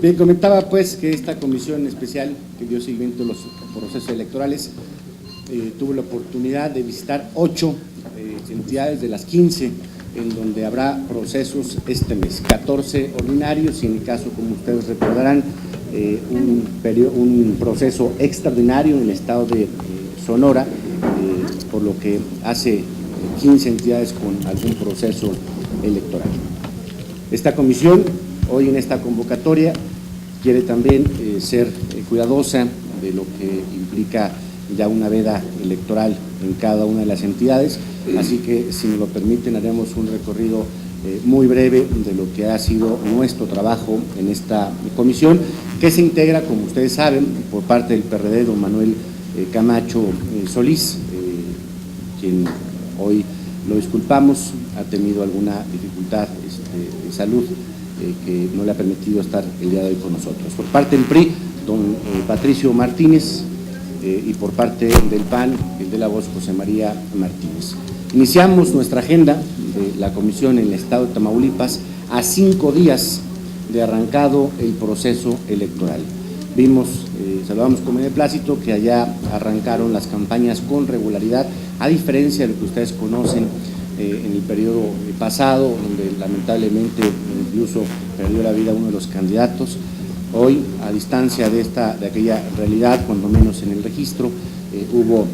Bien, comentaba pues que esta comisión especial que dio seguimiento a los procesos electorales tuvo la oportunidad de visitar 8 entidades de las 15 en donde habrá procesos este mes, 14 ordinarios y en el caso, como ustedes recordarán, un proceso extraordinario en el estado de Sonora, por lo que hace 15 entidades con algún proceso electoral. Esta comisión, hoy en esta convocatoria, quiere también ser cuidadosa de lo que implica ya una veda electoral en cada una de las entidades, así que si nos lo permiten haremos un recorrido muy breve de lo que ha sido nuestro trabajo en esta comisión, que se integra, como ustedes saben, por parte del PRD, don Manuel Camacho Solís, quien hoy lo disculpamos, ha tenido alguna dificultad de salud que no le ha permitido estar el día de hoy con nosotros. Por parte del PRI, don Patricio Martínez, y por parte del PAN, el de la voz José María Martínez. Iniciamos nuestra agenda de la comisión en el estado de Tamaulipas a 5 días de arrancado el proceso electoral. Saludamos con beneplácito que allá arrancaron las campañas con regularidad, a diferencia de lo que ustedes conocen en el periodo pasado, donde lamentablemente incluso perdió la vida uno de los candidatos. Hoy, a distancia de aquella realidad, cuando menos en el registro, hubo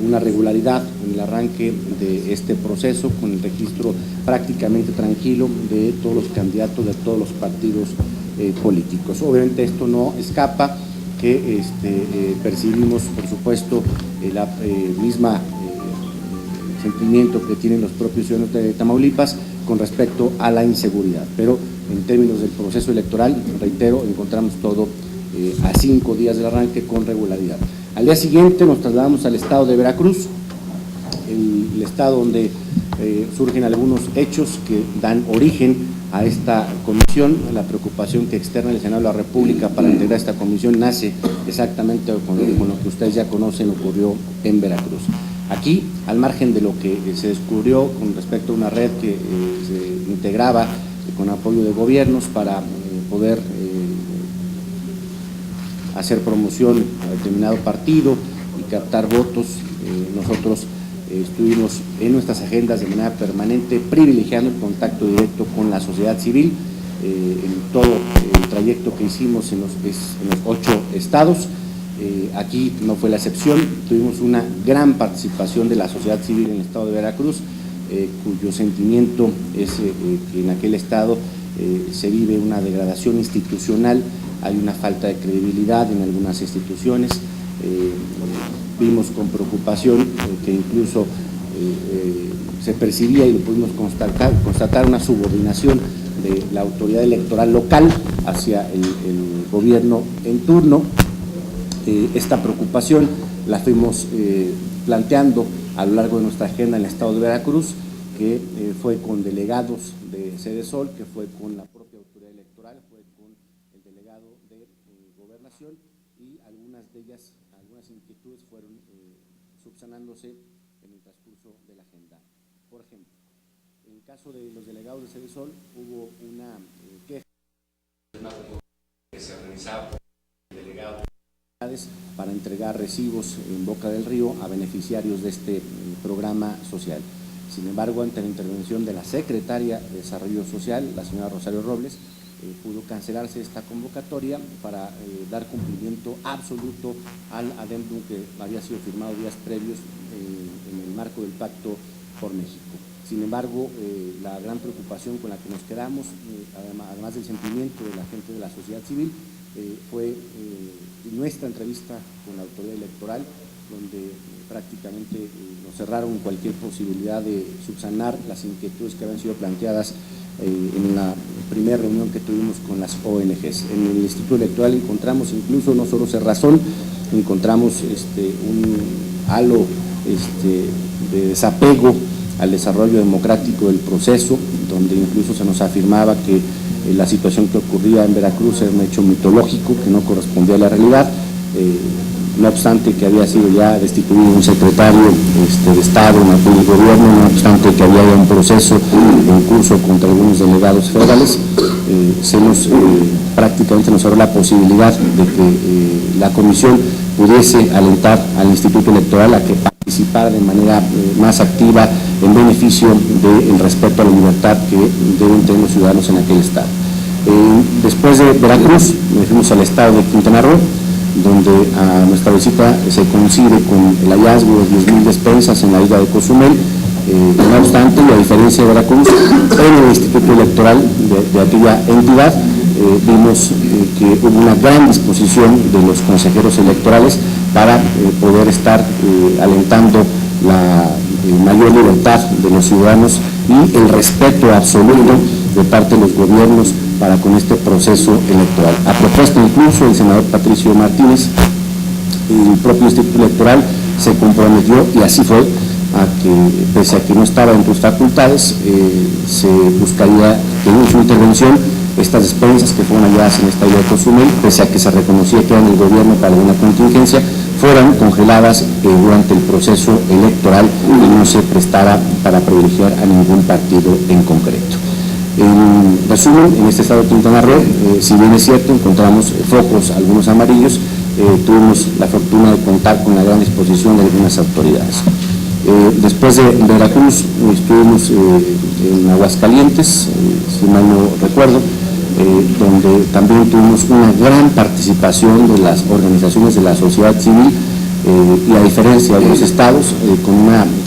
una regularidad en el arranque de este proceso, con el registro prácticamente tranquilo de todos los candidatos de todos los partidos políticos. Obviamente esto no escapa que percibimos, por supuesto, el misma sentimiento que tienen los propios ciudadanos de Tamaulipas con respecto a la inseguridad, pero en términos del proceso electoral, reitero, encontramos todo a 5 días del arranque con regularidad. Al día siguiente nos trasladamos al estado de Veracruz, el estado donde surgen algunos hechos que dan origen a esta comisión. La preocupación que externa el Senado de la República para integrar esta comisión nace exactamente con lo que ustedes ya conocen, ocurrió en Veracruz. Aquí, al margen de lo que se descubrió con respecto a una red que se integraba con apoyo de gobiernos para poder hacer promoción a determinado partido y captar votos, nosotros estuvimos en nuestras agendas de manera permanente privilegiando el contacto directo con la sociedad civil en todo el trayecto que hicimos en los 8 estados. Aquí no fue la excepción, tuvimos una gran participación de la sociedad civil en el estado de Veracruz, cuyo sentimiento es que en aquel estado se vive una degradación institucional, hay una falta de credibilidad en algunas instituciones. Vimos con preocupación que incluso se percibía y lo pudimos constatar una subordinación de la autoridad electoral local hacia el gobierno en turno. Esta preocupación la fuimos planteando a lo largo de nuestra agenda en el estado de Veracruz, que fue con delegados de Cedesol, que fue con la propia autoridad electoral, fue con el delegado de Gobernación, y algunas inquietudes fueron subsanándose en el transcurso de la agenda. Por ejemplo, en el caso de los delegados de Cedesol hubo una queja que se realizaba por el delegado para entregar recibos en Boca del Río a beneficiarios de este programa social. Sin embargo, ante la intervención de la secretaria de Desarrollo Social, la señora Rosario Robles, pudo cancelarse esta convocatoria para dar cumplimiento absoluto al adendum que había sido firmado días previos en el marco del Pacto por México. Sin embargo, la gran preocupación con la que nos quedamos, además del sentimiento de la gente de la sociedad civil, fue nuestra entrevista con la autoridad electoral, donde prácticamente nos cerraron cualquier posibilidad de subsanar las inquietudes que habían sido planteadas en la primera reunión que tuvimos con las ONGs. En el Instituto Electoral encontramos incluso no solo cerrazón, encontramos un halo de desapego al desarrollo democrático del proceso, donde incluso se nos afirmaba que la situación que ocurría en Veracruz era un hecho mitológico que no correspondía a la realidad. no obstante que había sido ya destituido un secretario de Estado en aquel gobierno, no obstante que había un proceso en curso contra algunos delegados federales, prácticamente nos abrió la posibilidad de que la comisión pudiese alentar al Instituto Electoral a que participara de manera más activa en beneficio del respeto a la libertad que deben tener los ciudadanos en aquel estado. Después de Veracruz, nos fuimos al estado de Quintana Roo, donde a nuestra visita se coincide con el hallazgo de 10,000 despensas en la isla de Cozumel. No obstante, y a diferencia de Veracruz, en el Instituto Electoral de aquella entidad, vimos que hubo una gran disposición de los consejeros electorales para poder estar alentando la mayor libertad de los ciudadanos y el respeto absoluto de parte de los gobiernos para con este proceso electoral. A propuesta incluso del senador Patricio Martínez, el propio Instituto Electoral se comprometió, y así fue, a que, pese a que no estaba en tus facultades, se buscaría que en su intervención estas despensas que fueron halladas en esta isla de Cozumel, pese a que se reconocía que eran el gobierno para alguna contingencia, fueran congeladas durante el proceso electoral y no se prestara para privilegiar a ningún partido en concreto. En resumen, en este estado de Quintana Roo, si bien es cierto, encontramos focos, algunos amarillos, tuvimos la fortuna de contar con la gran disposición de algunas autoridades. Después de Veracruz, estuvimos en Aguascalientes, si mal no recuerdo, donde también tuvimos una gran participación de las organizaciones de la sociedad civil, y a diferencia de los estados, con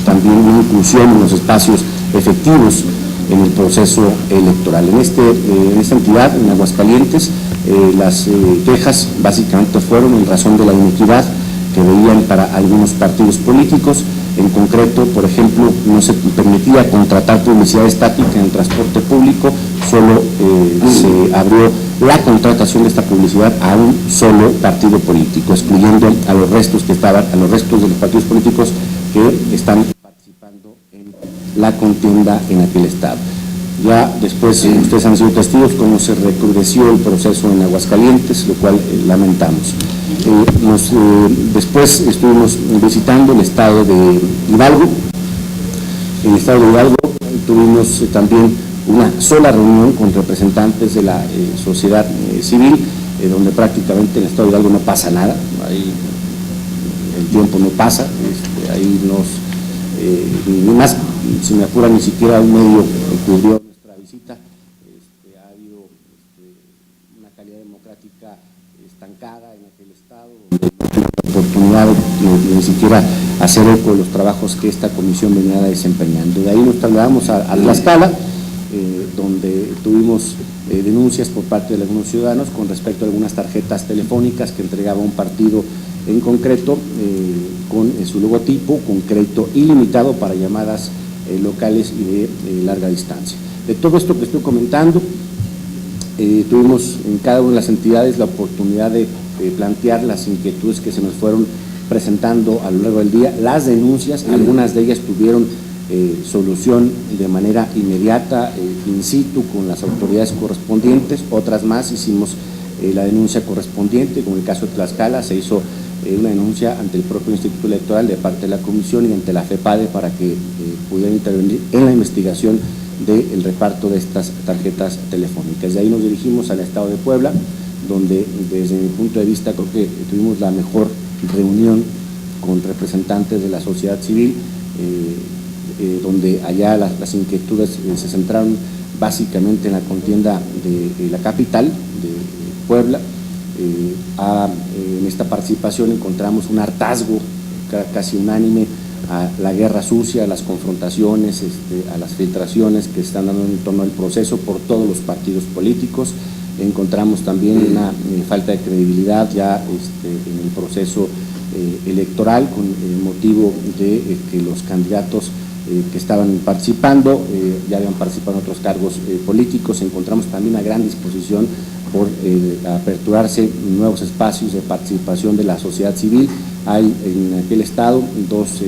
también una inclusión en los espacios efectivos en el proceso electoral. En esta entidad, en Aguascalientes, las quejas básicamente fueron en razón de la inequidad que veían para algunos partidos políticos. En concreto, por ejemplo, no se permitía contratar publicidad estática en el transporte público, solo se abrió la contratación de esta publicidad a un solo partido político, excluyendo a los restos de los partidos políticos que están participando en la contienda en aquel estado. Ya después ustedes han sido testigos cómo se recrudeció el proceso en Aguascalientes, lo cual lamentamos. Después estuvimos visitando el estado de Hidalgo. En el estado de Hidalgo tuvimos también una sola reunión con representantes de la sociedad civil, donde prácticamente en el estado de Hidalgo no pasa nada, ahí el tiempo no pasa, ahí ni más, si me apura, ni siquiera un medio cubrió nuestra visita. Ha habido una calidad democrática estancada en aquel estado, donde no tuvo oportunidad de ni siquiera hacer eco de los trabajos que esta comisión venía desempeñando. De ahí nos trasladamos a Tlaxcala, donde tuvimos denuncias por parte de algunos ciudadanos con respecto a algunas tarjetas telefónicas que entregaba un partido en concreto, con su logotipo, con crédito ilimitado para llamadas locales y de larga distancia. De todo esto que estoy comentando, tuvimos en cada una de las entidades la oportunidad de plantear las inquietudes que se nos fueron presentando a lo largo del día, las denuncias, algunas de ellas tuvieron solución de manera inmediata, in situ, con las autoridades correspondientes, otras más hicimos la denuncia correspondiente, como en el caso de Tlaxcala, se hizo una denuncia ante el propio Instituto Electoral de parte de la Comisión y ante la FEPADE para que pudieran intervenir en la investigación del reparto de estas tarjetas telefónicas. De ahí nos dirigimos al estado de Puebla, donde desde mi punto de vista creo que tuvimos la mejor reunión con representantes de la sociedad civil, donde allá las inquietudes se centraron básicamente en la contienda de la capital, de Puebla. En esta participación encontramos un hartazgo casi unánime a la guerra sucia, a las confrontaciones, a las filtraciones que están dando en torno al proceso por todos los partidos políticos. Encontramos también una falta de credibilidad ya en el proceso electoral, con el motivo de que los candidatos que estaban participando ya habían participado en otros cargos políticos. Encontramos también una gran disposición por aperturarse nuevos espacios de participación de la sociedad civil. Hay en aquel estado dos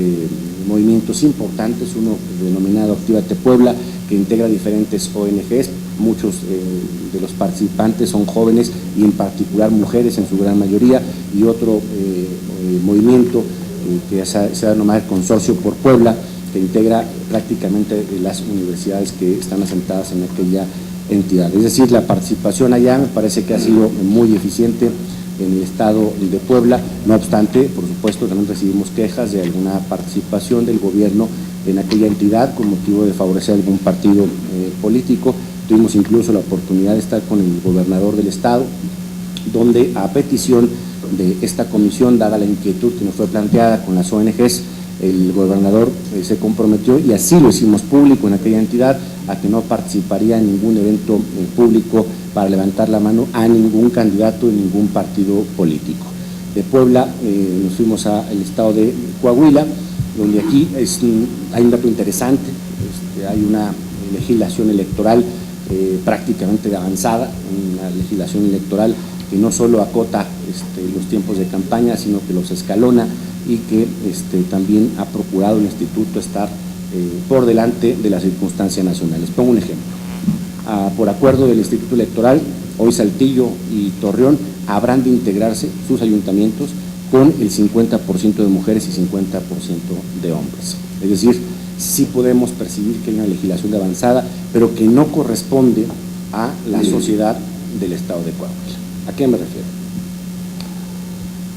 movimientos importantes, uno denominado Actívate Puebla, que integra diferentes ONGs, muchos de los participantes son jóvenes y en particular mujeres en su gran mayoría, y otro movimiento que se ha denominado el Consorcio por Puebla, que integra prácticamente las universidades que están asentadas en aquella entidad. Es decir, la participación allá me parece que ha sido muy eficiente en el estado de Puebla. No obstante, por supuesto, también recibimos quejas de alguna participación del gobierno en aquella entidad con motivo de favorecer algún partido político. Tuvimos incluso la oportunidad de estar con el gobernador del estado, donde a petición de esta comisión, dada la inquietud que nos fue planteada con las ONGs, el gobernador se comprometió, y así lo hicimos público en aquella entidad, a que no participaría en ningún evento público para levantar la mano a ningún candidato de ningún partido político. De Puebla nos fuimos al estado de Coahuila, donde aquí hay un dato interesante, hay una legislación electoral prácticamente de avanzada, una legislación electoral que no solo acota los tiempos de campaña, sino que los escalona, y que también ha procurado el instituto estar por delante de las circunstancias nacionales. Pongo un ejemplo. Por acuerdo del Instituto Electoral, hoy Saltillo y Torreón habrán de integrarse sus ayuntamientos con el 50% de mujeres y 50% de hombres. Es decir, sí podemos percibir que hay una legislación de avanzada, pero que no corresponde a la sociedad del estado de Coahuila. ¿A qué me refiero?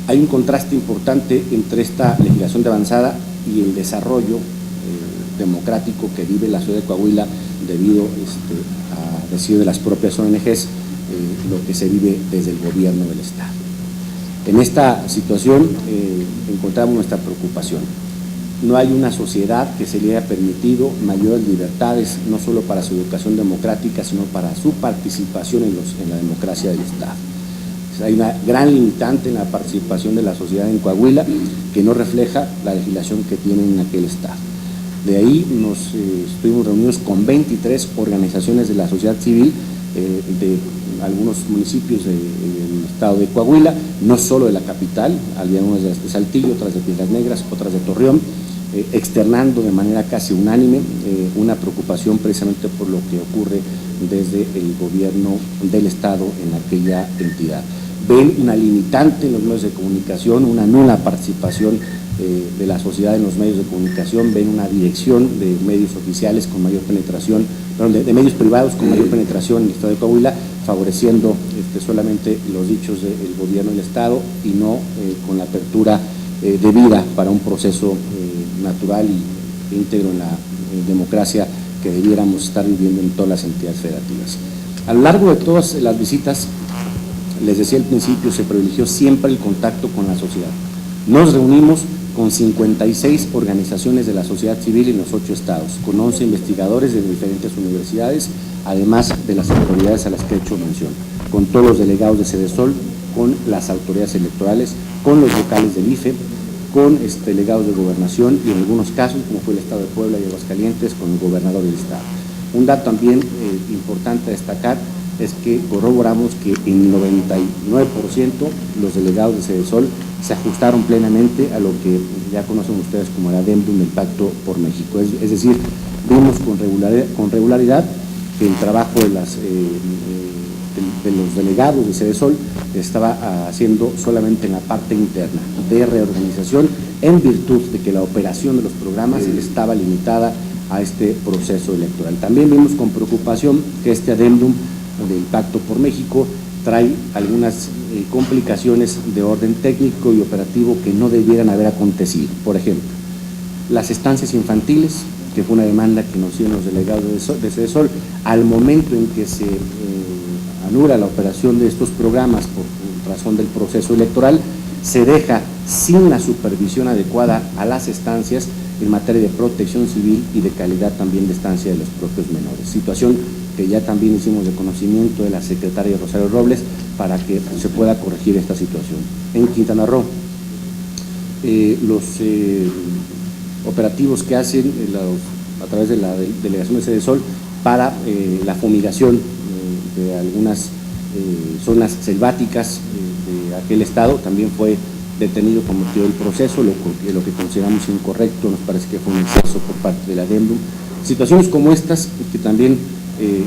Hay un contraste importante entre esta legislación de avanzada y el desarrollo democrático que vive la ciudad de Coahuila, debido a decir de las propias ONGs, lo que se vive desde el gobierno del estado. En esta situación encontramos nuestra preocupación. No hay una sociedad que se le haya permitido mayores libertades, no solo para su educación democrática, sino para su participación en la democracia del estado. Hay una gran limitante en la participación de la sociedad en Coahuila, que no refleja la legislación que tienen en aquel estado. De ahí estuvimos reunidos con 23 organizaciones de la sociedad civil de algunos municipios del estado de Coahuila, no solo de la capital, había unas de Saltillo, otras de Piedras Negras, otras de Torreón, externando de manera casi unánime una preocupación precisamente por lo que ocurre desde el gobierno del estado en aquella entidad. Ven una limitante en los medios de comunicación, una nula participación de la sociedad en los medios de comunicación, ven una dirección de medios oficiales con mayor penetración, de medios privados con mayor penetración en el estado de Coahuila, favoreciendo solamente los dichos del gobierno del estado y no con la apertura debida para un proceso natural e íntegro en la democracia que debiéramos estar viviendo en todas las entidades federativas. A lo largo de todas las visitas, les decía al principio, se privilegió siempre el contacto con la sociedad. Nos reunimos con 56 organizaciones de la sociedad civil en los 8 estados, con 11 investigadores de diferentes universidades, además de las autoridades a las que he hecho mención, con todos los delegados de Sedesol, con las autoridades electorales, con los vocales del IFE, con delegados de gobernación y en algunos casos, como fue el estado de Puebla y Aguascalientes, con el gobernador del estado. Un dato también importante a destacar es que corroboramos que en 99% los delegados de Sedesol se ajustaron plenamente a lo que ya conocen ustedes como el adendum del Pacto por México. Es decir, vimos con regularidad que el trabajo de los delegados de Sedesol estaba haciendo solamente en la parte interna de reorganización, en virtud de que la operación de los programas estaba limitada a este proceso electoral. También vimos con preocupación que este adendum del Pacto por México trae algunas complicaciones de orden técnico y operativo que no debieran haber acontecido. Por ejemplo, las estancias infantiles, que fue una demanda que nos hicieron los delegados de Sedesol, al momento en que se anula la operación de estos programas por razón del proceso electoral, se deja sin la supervisión adecuada a las estancias en materia de protección civil y de calidad también de estancia de los propios menores. Situación que ya también hicimos de conocimiento de la secretaria Rosario Robles para que se pueda corregir esta situación. En Quintana Roo, los operativos que hacen a través de la delegación de Sedesol para la fumigación de algunas zonas selváticas de aquel estado, también fue detenido con motivo del proceso, lo que consideramos incorrecto, nos parece que fue un exceso por parte del adendum. Situaciones como estas que también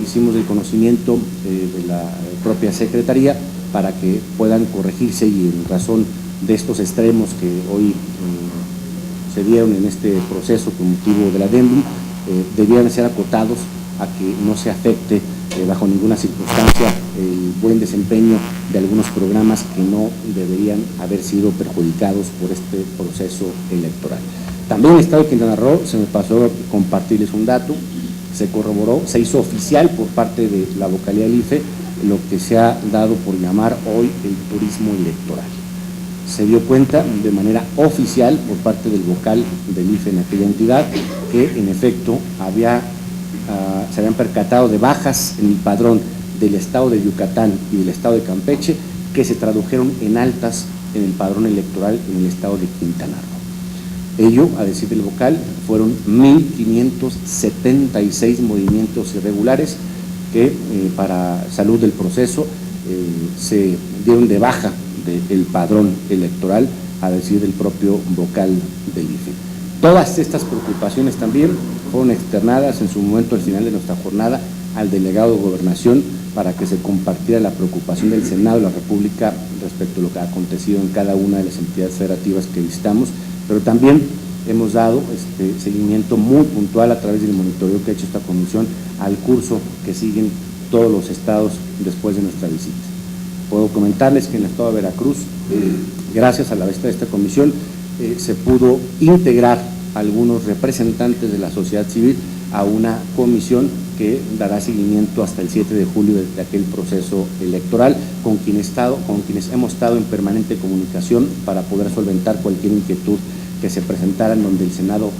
hicimos el conocimiento de la propia Secretaría para que puedan corregirse y en razón de estos extremos que hoy se dieron en este proceso con motivo del adendum, debían ser acotados a que no se afecte bajo ninguna circunstancia el buen desempeño de algunos programas que no deberían haber sido perjudicados por este proceso electoral. También en el Estado de Quintana Roo se me pasó compartirles un dato, se corroboró, se hizo oficial por parte de la vocalía del IFE lo que se ha dado por llamar hoy el turismo electoral. Se dio cuenta de manera oficial por parte del vocal del IFE en aquella entidad que en efecto se habían percatado de bajas en el padrón del estado de Yucatán y del estado de Campeche que se tradujeron en altas en el padrón electoral en el estado de Quintana Roo. Ello, a decir del vocal, fueron 1.576 movimientos irregulares que para salud del proceso se dieron de baja del padrón electoral, a decir del propio vocal del IFE. Todas estas preocupaciones también fueron externadas en su momento al final de nuestra jornada al delegado de Gobernación para que se compartiera la preocupación del Senado de la República respecto a lo que ha acontecido en cada una de las entidades federativas que visitamos, pero también hemos dado seguimiento muy puntual a través del monitoreo que ha hecho esta comisión al curso que siguen todos los estados después de nuestra visita. Puedo comentarles que en el estado de Veracruz, gracias a la visita de esta comisión, se pudo integrar algunos representantes de la sociedad civil a una comisión que dará seguimiento hasta el 7 de julio de aquel proceso electoral, con quienes hemos estado en permanente comunicación para poder solventar cualquier inquietud que se presentara en donde el Senado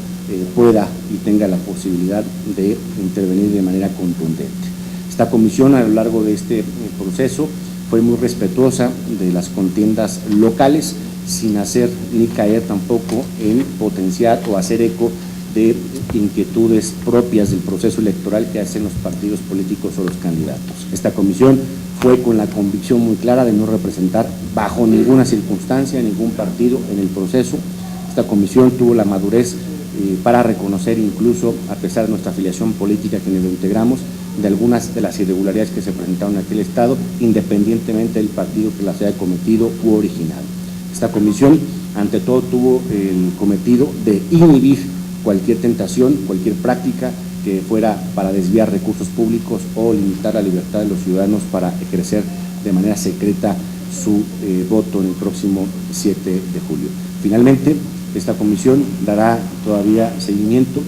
pueda y tenga la posibilidad de intervenir de manera contundente. Esta comisión a lo largo de este proceso fue muy respetuosa de las contiendas locales, sin hacer ni caer tampoco en potenciar o hacer eco de inquietudes propias del proceso electoral que hacen los partidos políticos o los candidatos. Esta comisión fue con la convicción muy clara de no representar bajo ninguna circunstancia ningún partido en el proceso. Esta comisión tuvo la madurez para reconocer incluso, a pesar de nuestra afiliación política quienes lo integramos, de algunas de las irregularidades que se presentaron en aquel estado, independientemente del partido que las haya cometido u originado. Esta comisión, ante todo, tuvo el cometido de inhibir cualquier tentación, cualquier práctica que fuera para desviar recursos públicos o limitar la libertad de los ciudadanos para ejercer de manera secreta su voto en el próximo 7 de julio. Finalmente, esta comisión dará todavía seguimiento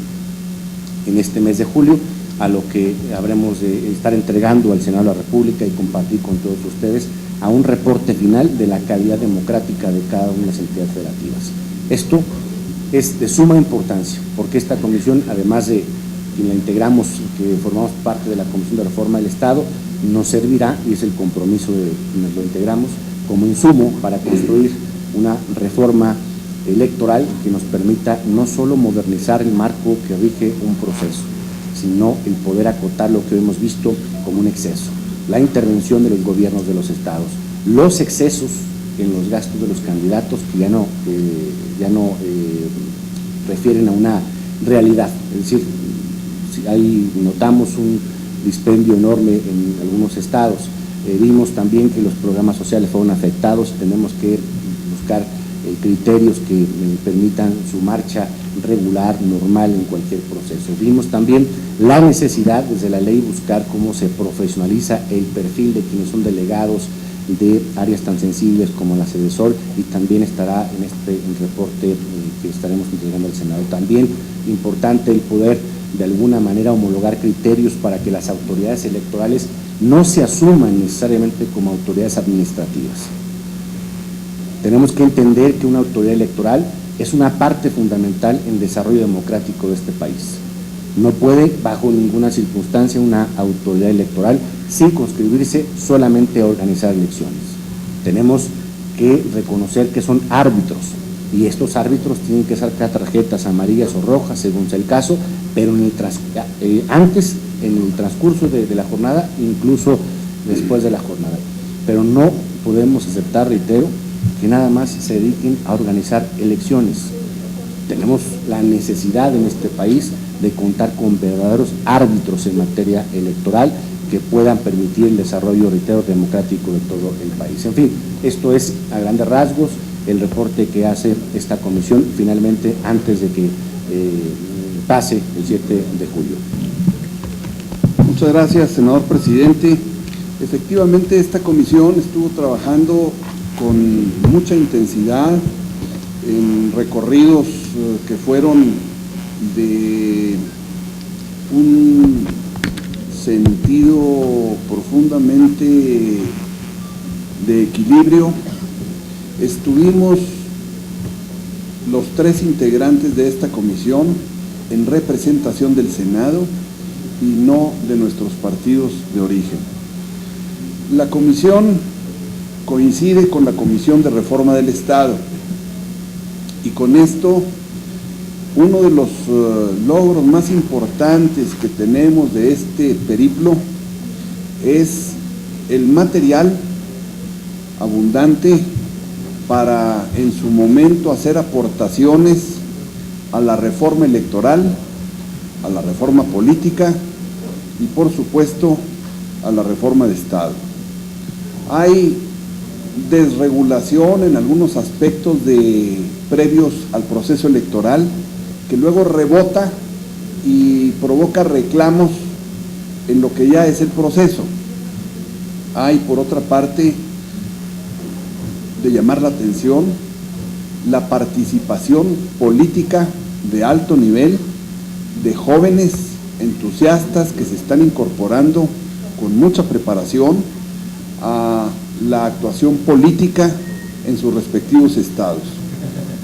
en este mes de julio a lo que habremos de estar entregando al Senado de la República y compartir con todos ustedes a un reporte final de la calidad democrática de cada una de las entidades federativas. Esto es de suma importancia, porque esta comisión, además de quien la integramos, que formamos parte de la Comisión de Reforma del Estado, nos servirá, y es el compromiso de quienes lo integramos, como insumo para construir una reforma electoral que nos permita no solo modernizar el marco que rige un proceso, sino el poder acotar lo que hemos visto como un exceso, la intervención de los gobiernos de los estados, los excesos en los gastos de los candidatos que ya no refieren a una realidad. Es decir, si ahí notamos un dispendio enorme en algunos estados, vimos también que los programas sociales fueron afectados, tenemos que buscar criterios que permitan su marcha regular, normal en cualquier proceso. Vimos también la necesidad desde la ley buscar cómo se profesionaliza el perfil de quienes son delegados de áreas tan sensibles como la Sedesol, y también estará en este reporte que estaremos entregando al Senado. También importante el poder de alguna manera homologar criterios para que las autoridades electorales no se asuman necesariamente como autoridades administrativas. Tenemos que entender que una autoridad electoral es una parte fundamental en el desarrollo democrático de este país. No puede, bajo ninguna circunstancia, una autoridad electoral circunscribirse solamente a organizar elecciones. Tenemos que reconocer que son árbitros, y estos árbitros tienen que sacar tarjetas amarillas o rojas, según sea el caso, pero antes, en el transcurso de la jornada, incluso después de la jornada. Pero no podemos aceptar, reitero, que nada más se dediquen a organizar elecciones. Tenemos la necesidad en este país de contar con verdaderos árbitros en materia electoral que puedan permitir el desarrollo, reitero, democrático de todo el país. En fin, esto es a grandes rasgos el reporte que hace esta comisión finalmente antes de que pase el 7 de julio. Muchas gracias, senador presidente. Efectivamente, esta comisión estuvo trabajando con mucha intensidad en recorridos que fueron de un sentido profundamente de equilibrio. Estuvimos los 3 integrantes de esta comisión en representación del Senado y no de nuestros partidos de origen. La comisión coincide con la Comisión de Reforma del Estado y con esto uno de los logros más importantes que tenemos de este periplo es el material abundante para en su momento hacer aportaciones a la reforma electoral, a la reforma política y por supuesto a la reforma de Estado. Hay desregulación en algunos aspectos previos al proceso electoral que luego rebota y provoca reclamos en lo que ya es el proceso. Hay, por otra parte, de llamar la atención, la participación política de alto nivel de jóvenes entusiastas que se están incorporando con mucha preparación a la actuación política en sus respectivos estados.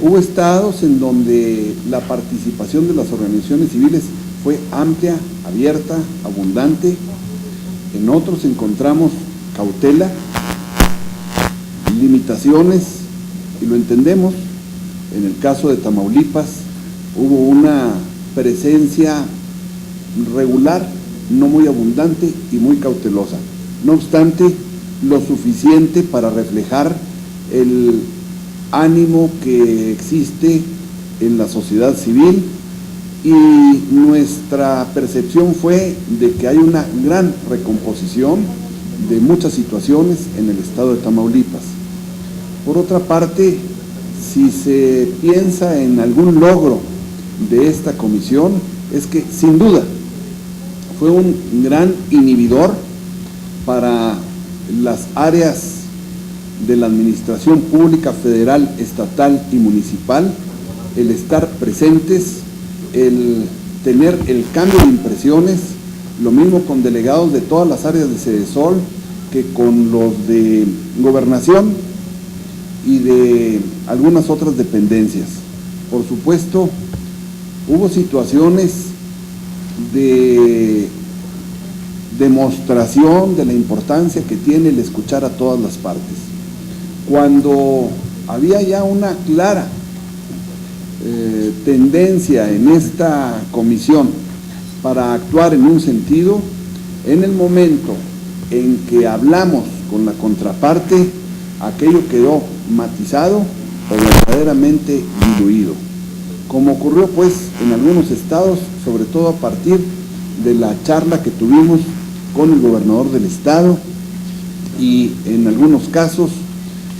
Hubo estados en donde la participación de las organizaciones civiles fue amplia, abierta, abundante. En otros encontramos cautela, limitaciones, y lo entendemos. En el caso de Tamaulipas hubo una presencia regular, no muy abundante y muy cautelosa. No obstante, lo suficiente para reflejar el ánimo que existe en la sociedad civil, y nuestra percepción fue de que hay una gran recomposición de muchas situaciones en el estado de Tamaulipas. Por otra parte, si se piensa en algún logro de esta comisión, es que sin duda fue un gran inhibidor para las áreas de la administración pública federal, estatal y municipal, el estar presentes, el tener el cambio de impresiones, lo mismo con delegados de todas las áreas de Sedesol que con los de gobernación y de algunas otras dependencias. Por supuesto, hubo situaciones de demostración de la importancia que tiene el escuchar a todas las partes. Cuando había ya una clara tendencia en esta comisión para actuar en un sentido, en el momento en que hablamos con la contraparte, aquello quedó matizado o verdaderamente diluido, como ocurrió pues en algunos estados, sobre todo a partir de la charla que tuvimos con el gobernador del estado y en algunos casos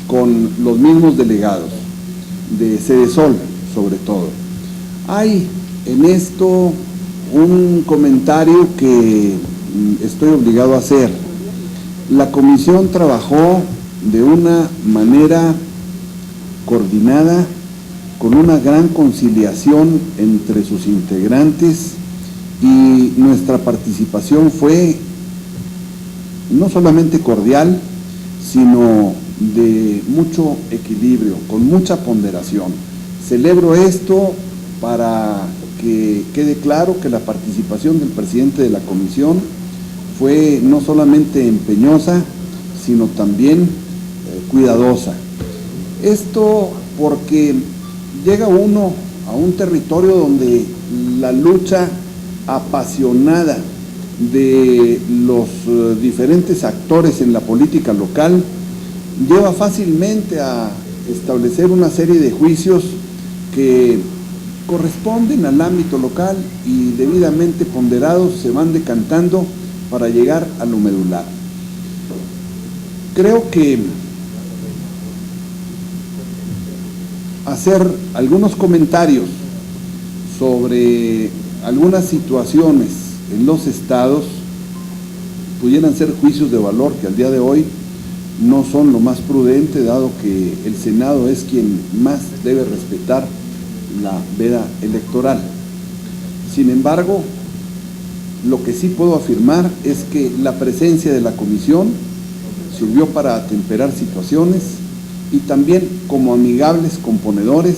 con los mismos delegados de Sedesol, sobre todo. Hay en esto un comentario que estoy obligado a hacer. La comisión trabajó de una manera coordinada, con una gran conciliación entre sus integrantes, y nuestra participación fue no solamente cordial, sino de mucho equilibrio, con mucha ponderación. Celebro esto para que quede claro que la participación del presidente de la comisión fue no solamente empeñosa, sino también cuidadosa. Esto porque llega uno a un territorio donde la lucha apasionada de los diferentes actores en la política local lleva fácilmente a establecer una serie de juicios que corresponden al ámbito local y debidamente ponderados se van decantando para llegar a lo medular. Creo que hacer algunos comentarios sobre algunas situaciones en los estados pudieran ser juicios de valor que al día de hoy no son lo más prudente, dado que el Senado es quien más debe respetar la veda electoral. Sin embargo, lo que sí puedo afirmar es que la presencia de la comisión sirvió para atemperar situaciones y también como amigables componedores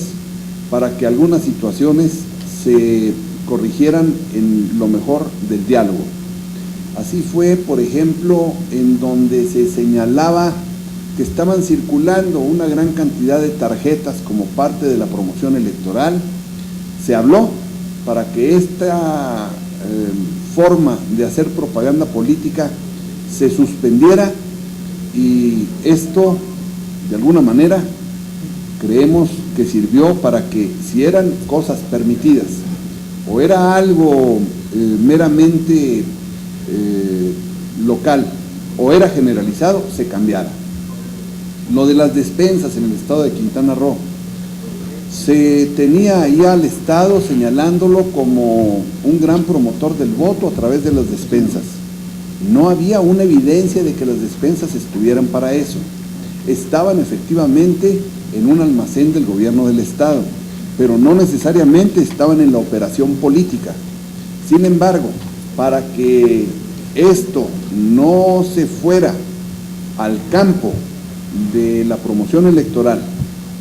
para que algunas situaciones se corrigieran en lo mejor del diálogo. Así fue, por ejemplo, en donde se señalaba que estaban circulando una gran cantidad de tarjetas como parte de la promoción electoral. Se habló para que esta forma de hacer propaganda política se suspendiera, y esto, de alguna manera, creemos que sirvió para que, si eran cosas permitidas o era algo meramente local o era generalizado, se cambiara. Lo de las despensas en el estado de Quintana Roo, se tenía ahí al estado señalándolo como un gran promotor del voto a través de las despensas. No había una evidencia de que las despensas estuvieran para eso. Estaban efectivamente en un almacén del gobierno del estado, pero no necesariamente estaban en la operación política. Sin embargo, para que esto no se fuera al campo de la promoción electoral,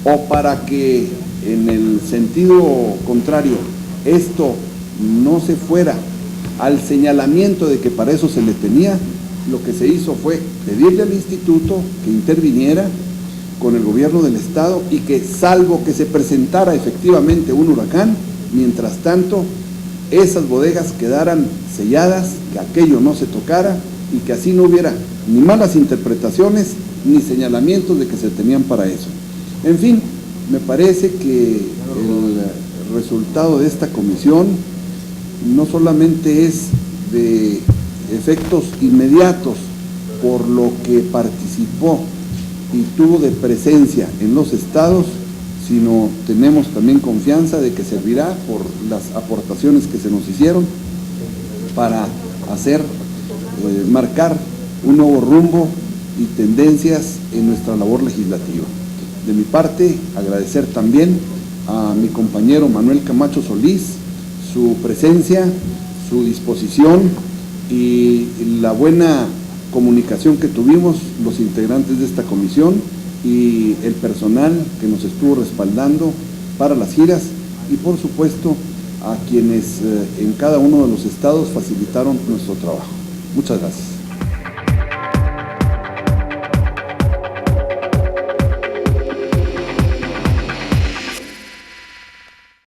o para que en el sentido contrario esto no se fuera al señalamiento de que para eso se le tenía, lo que se hizo fue pedirle al instituto que interviniera con el gobierno del estado y que, salvo que se presentara efectivamente un huracán, mientras tanto esas bodegas quedaran selladas, que aquello no se tocara y que así no hubiera ni malas interpretaciones ni señalamientos de que se tenían para eso. En fin, me parece que el resultado de esta comisión no solamente es de efectos inmediatos por lo que participó y tuvo de presencia en los estados, sino tenemos también confianza de que servirá por las aportaciones que se nos hicieron para hacer, marcar un nuevo rumbo y tendencias en nuestra labor legislativa. De mi parte, agradecer también a mi compañero Manuel Camacho Solís su presencia, su disposición y la buena comunicación que tuvimos los integrantes de esta comisión y el personal que nos estuvo respaldando para las giras, y por supuesto a quienes en cada uno de los estados facilitaron nuestro trabajo. Muchas gracias.